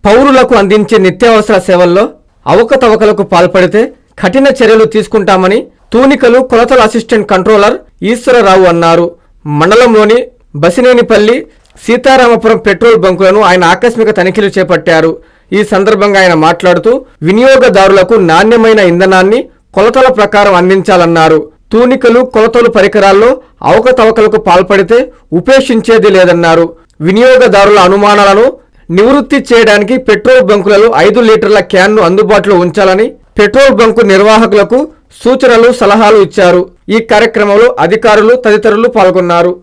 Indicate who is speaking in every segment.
Speaker 1: పౌరులకు అందించే నిత్యావసర సేవల్లో అవకతవకలకు పాల్పడితే కఠిన చర్యలు తీసుకుంటామని తూనికలు కొలతల అసిస్టెంట్ కంట్రోలర్ ఈశ్వరరావు అన్నారు. మండలంలోని బసినేనిపల్లి, సీతారామపురం పెట్రోల్ బంకులను ఆయన ఆకస్మిక తనిఖీలు చేపట్టారు. ఈ సందర్భంగా ఆయన మాట్లాడుతూ వినియోగదారులకు నాణ్యమైన ఇంధనాన్ని కొలతల ప్రకారం అందించాలన్నారు. తూనికలు కొలతలు పరికరాల్లో అవకతవకలకు పాల్పడితే ఉపేక్షించేది లేదన్నారు. వినియోగదారుల అనుమానాలను నివృత్తి చేయడానికి పెట్రోల్ బంకులలో 5 లీటర్ల క్యాన్ను అందుబాటులో ఉంచాలని పెట్రోల్ బంకు నిర్వాహకులకు సూచనలు, సలహాలు ఇచ్చారు. ఈ కార్యక్రమంలో అధికారులు తదితరులు పాల్గొన్నారు.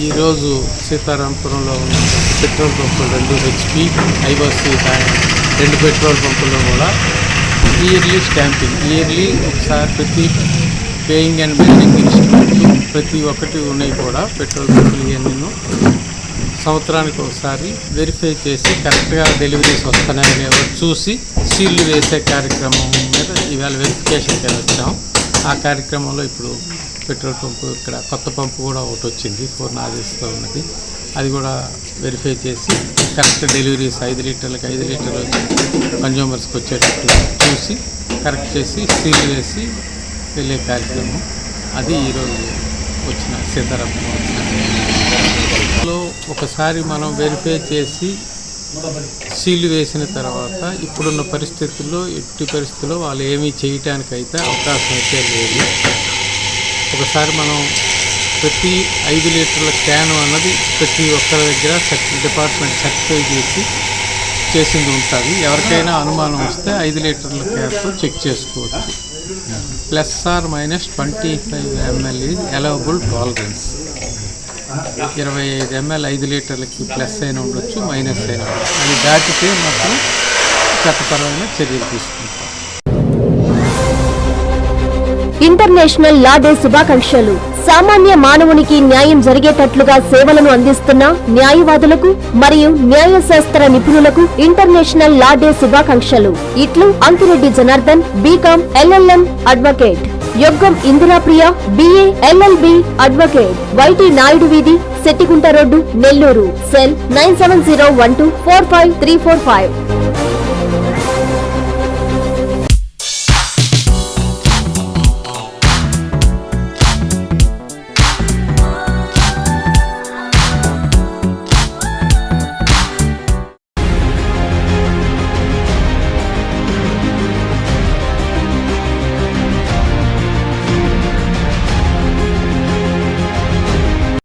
Speaker 2: ఈరోజు సీతారాంపురంలో ఉన్న పెట్రోల్ పంపులు 2 HP, ఐబస్సీ 2 పెట్రోల్ పంపుల్లో కూడా ఇయర్లీ స్టాంపింగ్, ఇయర్లీ ఒకసారి ప్రతి పేయింగ్ అండ్ బిల్డింగ్ ఇన్స్ట్రుమెంట్ ప్రతి ఒక్కటి ఉన్నాయి కూడా పెట్రోల్ పంపులు ఇవన్నీ సంవత్సరానికి ఒకసారి వెరిఫై చేసి కరెక్ట్గా డెలివరీస్ వస్తున్నాయని చూసి సీళ్లు వేసే కార్యక్రమం మీద ఇవాళ వెరిఫికేషన్కి వచ్చాం. ఆ కార్యక్రమంలో ఇప్పుడు పెట్రోల్ పంపు ఇక్కడ కొత్త పంపు కూడా ఒకటి వచ్చింది, 4 నాజిల్స్తో ఉన్నది. అది కూడా వెరిఫై చేసి కరెక్ట్ డెలివరీస్ 5 లీటర్లకు 5 లీటర్లు కన్జ్యూమర్స్కి వచ్చేటట్టు చూసి కరెక్ట్ చేసి సీల్ వేసి వెళ్ళే కార్యక్రమం అది ఈరోజు వచ్చిన సీతారామపురం వచ్చిన ఒకసారి మనం వెరిఫై చేసి సీల్ వేసిన తర్వాత ఇప్పుడున్న పరిస్థితుల్లో ఎట్టి పరిస్థితుల్లో వాళ్ళు ఏమీ చేయటానికైతే అవకాశం అయితే లేదు. ఒకసారి మనం ప్రతి 5 లీటర్ల క్యాన్ అన్నది ప్రతి ఒక్కరి దగ్గర డిపార్ట్మెంట్ సర్టిఫై చేసి చేసింది ఉంటుంది. ఎవరికైనా అనుమానం వస్తే 5 లీటర్ల క్యాన్తో చెక్ చేసుకోవచ్చు. +or-25 ml is allowable tolerance. 25 ml 5 లీటర్లకి ప్లస్ అయినా ఉండొచ్చు, మైనస్ అయినా ఉండొచ్చు. అది దాటితే మాత్రం చట్టపరమైన చర్యలు తీసుకుంటాం.
Speaker 3: ఇంటర్నేషనల్ లా డే శుభాకాంక్షలు. సామాన్య మానవునికి న్యాయం జరిగేటట్లుగా సేవలను అందిస్తున్న న్యాయవాదులకు మరియు న్యాయశాస్త్ర నిపుణులకు ఇంటర్నేషనల్ లా డే శుభాకాంక్షలు. ఇట్లు Ankireddy Janardhan, B Com LLM advocate. Yoggam Indirapriya, BA LLB advocate. Y T Naidu వీధి, సెట్టిగుంట రోడ్డు, నెల్లూరు. సెల్ 9701245345.